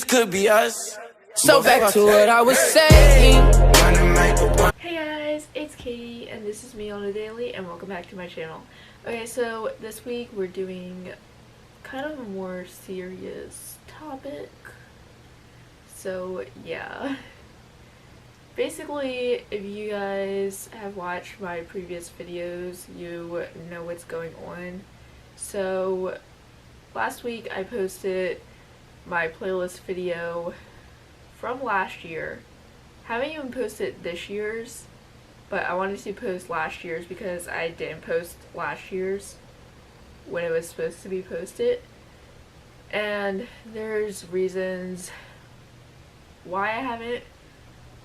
This could be us. So back to what I was saying. Hey guys, it's Katie and this is me on a daily and welcome back to my channel. Okay, so this week we're doing kind of a more serious topic. So yeah. Basically, if you guys have watched my previous videos, you know what's going on. So last week I posted my playlist video from last year. Haven't even posted this year's, but I wanted to post last year's because I didn't post last year's when it was supposed to be posted. And there's reasons why I haven't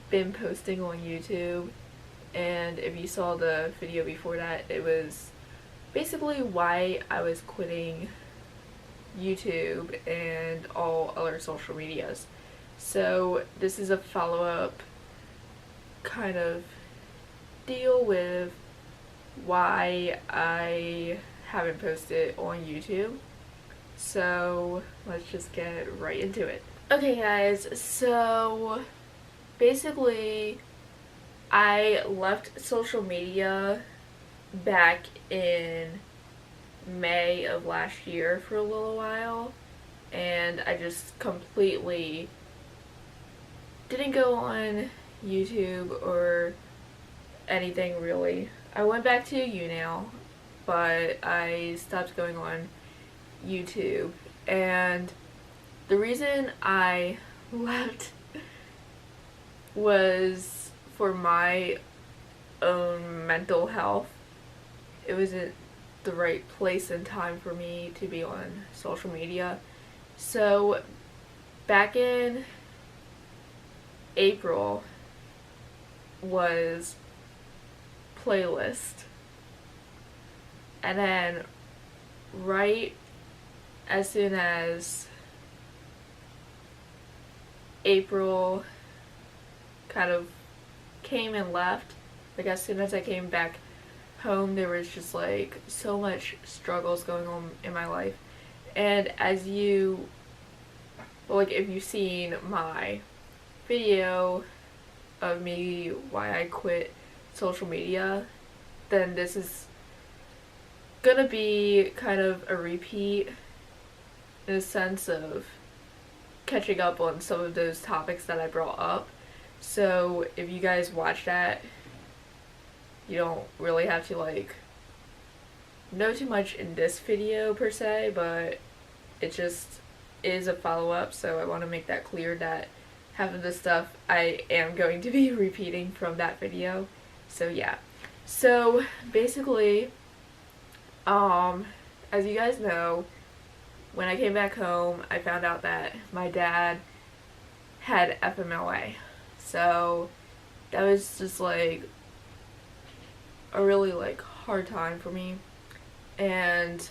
been posting on YouTube, and if you saw the video before that, it was basically why I was quitting YouTube and all other social medias. So this is a follow-up kind of deal with why I haven't posted on YouTube. So let's just get right into it. Okay guys, so basically I left social media back in May of last year for a little while, and I just completely didn't go on YouTube or anything really. I went back to YOUNOW, but I stopped going on YouTube, and the reason I left was for my own mental health. It wasn't the right place and time for me to be on social media. So back in April was playlist, and then right as soon as April kind of came and left, like as soon as I came back home, there was just like so much struggles going on in my life. And as you, like if you've seen my video of me why I quit social media, then this is gonna be kind of a repeat in a sense of catching up on some of those topics that I brought up. So if you guys watch that, you don't really have to like know too much in this video per se, but it just is a follow-up, so I want to make that clear that half of the stuff I am going to be repeating from that video. So yeah. So basically, as you guys know, when I came back home, I found out that my dad had FMLA. So that was just like a really like hard time for me, and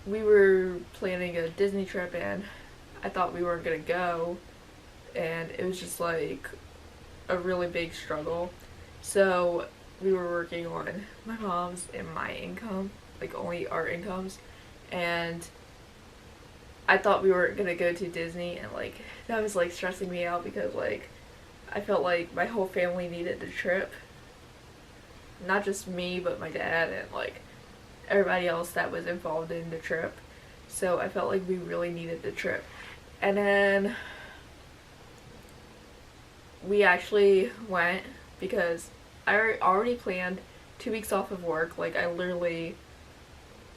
we were planning a Disney trip and I thought we weren't gonna go, and it was just like a really big struggle. So we were working on my mom's and my income, like only our incomes, and I thought we weren't gonna go to Disney, and like that was like stressing me out because like I felt like my whole family needed the trip. Not just me, but my dad and like everybody else that was involved in the trip. So I felt like we really needed the trip. And then we actually went because I already planned 2 weeks off of work. Like I literally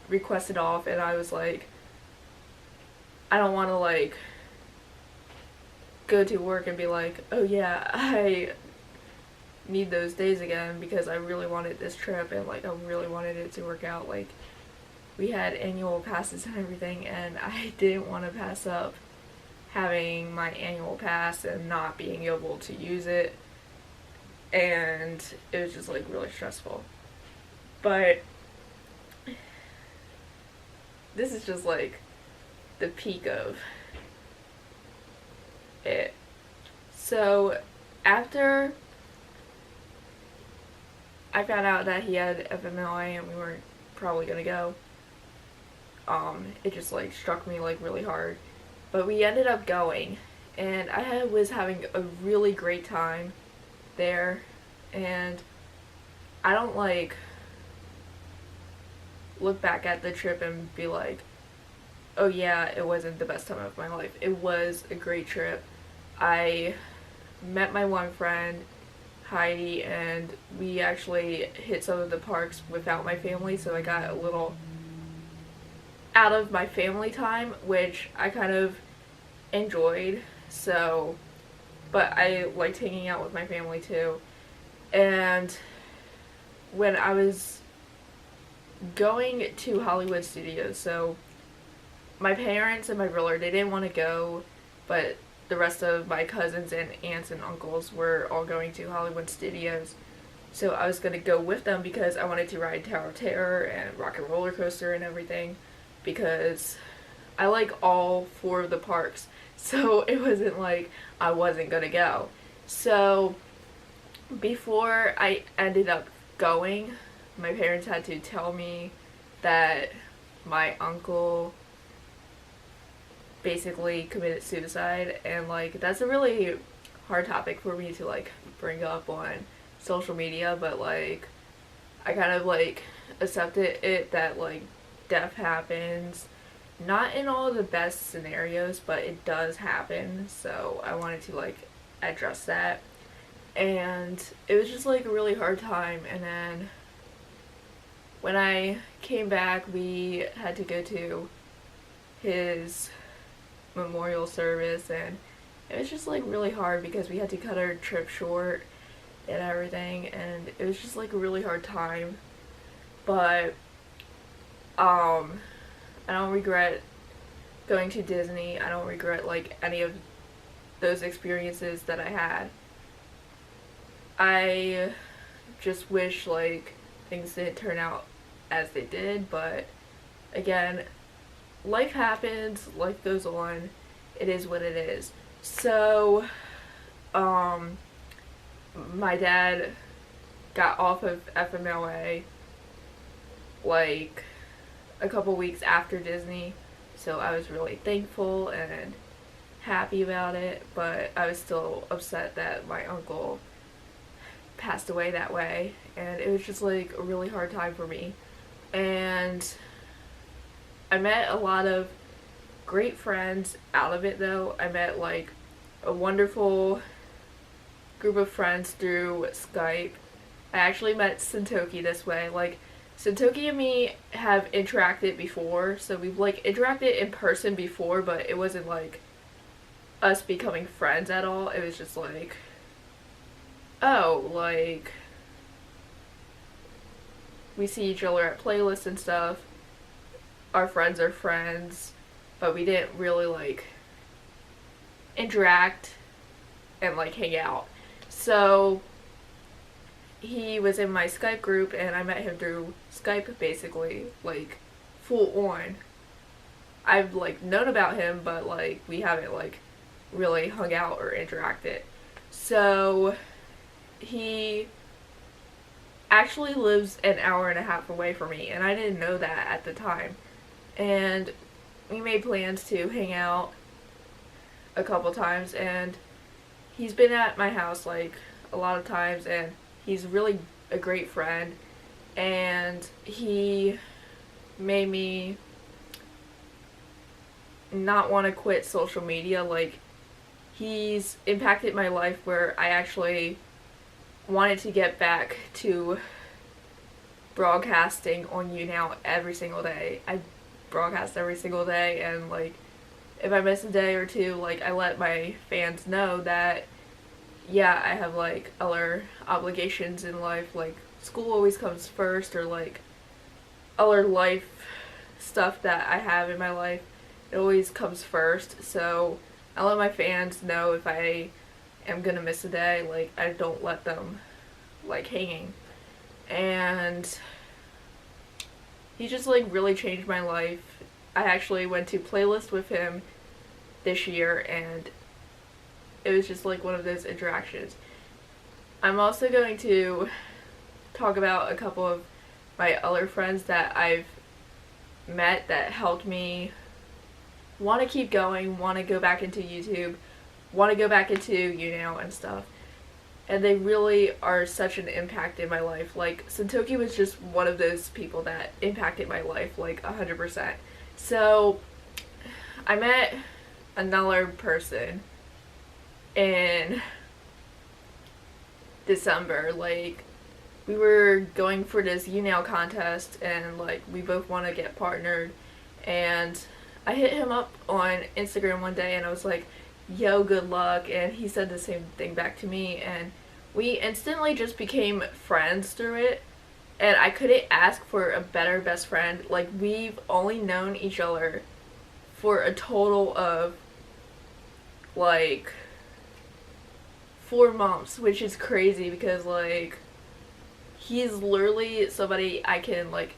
requested off, and I was like, I don't want to like go to work and be like, oh yeah, I need those days again, because I really wanted this trip and like I really wanted it to work out. Like we had annual passes and everything, and I didn't want to pass up having my annual pass and not being able to use it, and it was just like really stressful. But this is just like the peak of it. So after I found out that he had FMLA and we weren't probably gonna go, it just like struck me like really hard. But we ended up going, and I was having a really great time there, and I don't like look back at the trip and be like, oh yeah, it wasn't the best time of my life. It was a great trip. I met my one friend, Heidi, and we actually hit some of the parks without my family, so I got a little out of my family time, which I kind of enjoyed. So, but I liked hanging out with my family too. And when I was going to Hollywood Studios, so my parents and my brother, they didn't want to go, but the rest of my cousins and aunts and uncles were all going to Hollywood Studios. So I was going to go with them because I wanted to ride Tower of Terror and Rock and Roller Coaster and everything, because I like all 4 of the parks. So it wasn't like I wasn't going to go. So before I ended up going, my parents had to tell me that my uncle basically committed suicide, and like that's a really hard topic for me to like bring up on social media, but like I kind of like accepted it that like death happens, not in all the best scenarios, but it does happen. So I wanted to like address that, and it was just like a really hard time. And then when I came back, we had to go to his memorial service, and it was just like really hard because we had to cut our trip short and everything, and it was just like a really hard time. But I don't regret going to Disney. I don't regret like any of those experiences that I had. I just wish like things didn't turn out as they did, but again, life happens, life goes on, it is what it is. So, my dad got off of FMLA like a couple weeks after Disney, so I was really thankful and happy about it, but I was still upset that my uncle passed away that way, and it was just like a really hard time for me. And I met a lot of great friends out of it though. I met like a wonderful group of friends through Skype. I actually met Santoki this way. Like, Santoki and me have interacted before, so we've like interacted in person before, but it wasn't like us becoming friends at all. It was just like, oh, like we see each other at playlists and stuff. Our friends are friends, but we didn't really like interact and like hang out. So he was in my Skype group, and I met him through Skype basically, like full on. I've like known about him, but like we haven't like really hung out or interacted. So he actually lives an hour and a half away from me, and I didn't know that at the time. And we made plans to hang out a couple times, and he's been at my house like a lot of times, and he's really a great friend, and he made me not want to quit social media. Like, he's impacted my life where I actually wanted to get back to broadcasting on YOUNOW every single day. I broadcast every single day, and like if I miss a day or two, like I let my fans know that yeah, I have like other obligations in life, like school always comes first, or like other life stuff that I have in my life, it always comes first. So I let my fans know if I am gonna miss a day, like I don't let them like hanging. And he just like really changed my life. I actually went to playlist with him this year, and it was just like one of those interactions. I'm also going to talk about a couple of my other friends that I've met that helped me want to keep going, want to go back into YouTube, want to go back into YOUNOW and stuff. And they really are such an impact in my life. Like, Santoki was just one of those people that impacted my life, like, 100%. So, I met another person in December. Like, we were going for this YOUNOW contest, and, like, we both want to get partnered. And I hit him up on Instagram one day, and I was like, yo, good luck, and he said the same thing back to me, and we instantly just became friends through it, and I couldn't ask for a better best friend. Like, we've only known each other for a total of, like, 4 months, which is crazy, because, like, he's literally somebody I can, like,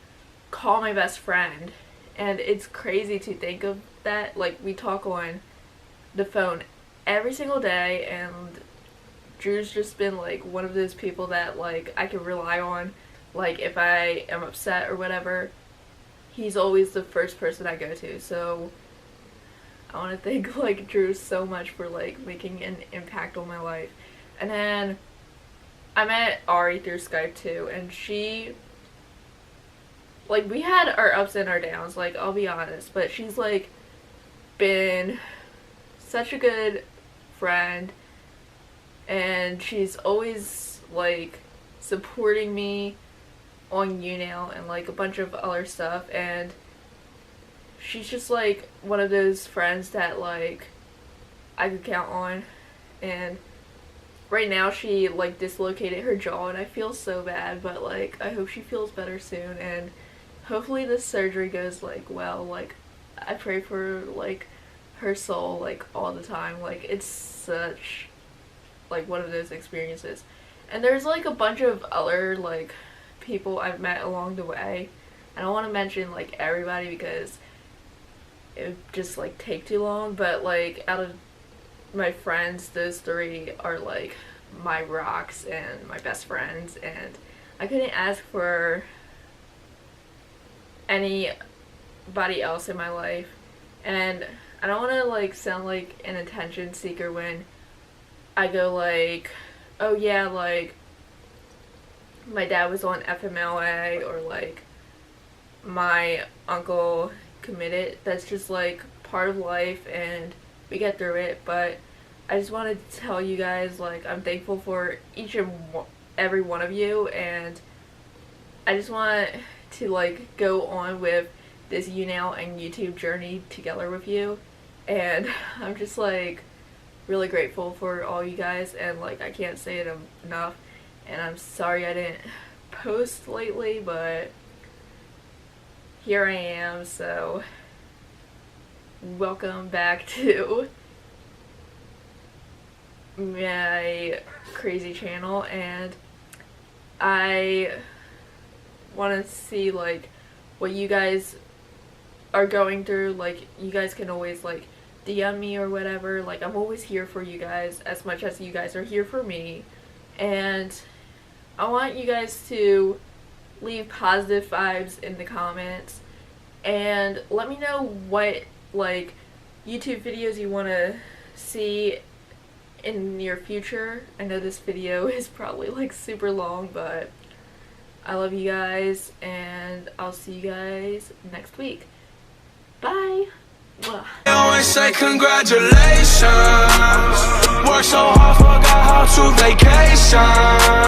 call my best friend, and it's crazy to think of that. Like, we talk on the phone every single day, and Drew's just been like one of those people that, like, I can rely on. Like, if I am upset or whatever, he's always the first person I go to. So I want to thank, like, Drew so much for, like, making an impact on my life. And then I met Ari through Skype too, and she, like, we had our ups and our downs, like, I'll be honest, but she's, like, been such a good friend, and she's always, like, supporting me on YOUNOW and, like, a bunch of other stuff, and she's just, like, one of those friends that, like, I could count on. And right now she, like, dislocated her jaw, and I feel so bad, but, like, I hope she feels better soon, and hopefully this surgery goes, like, well. Like, I pray for, like, her soul, like, all the time. Like, it's such, like, one of those experiences. And there's, like, a bunch of other, like, people I've met along the way. I don't want to mention, like, everybody because it would just, like, take too long, but, like, out of my friends, those 3 are, like, my rocks and my best friends, and I couldn't ask for anybody else in my life. And I don't want to, like, sound like an attention seeker when I go, like, oh yeah, like, my dad was on FMLA, or, like, my uncle committed. That's just, like, part of life, and we get through it. But I just wanted to tell you guys, like, I'm thankful for each and every one of you, and I just want to, like, go on with this YOUNOW and YouTube journey together with you, and I'm just, like, really grateful for all you guys, and, like, I can't say it enough. And I'm sorry I didn't post lately, but here I am. So welcome back to my crazy channel, and I want to see, like, what you guys are going through. Like, you guys can always, like, DM me or whatever. Like, I'm always here for you guys as much as you guys are here for me, and I want you guys to leave positive vibes in the comments, and let me know what, like, YouTube videos you want to see in the near future. I know this video is probably, like, super long, but I love you guys, and I'll see you guys next week. Bye! Mwah. I always say congratulations. Work so hard, forgot how to vacation.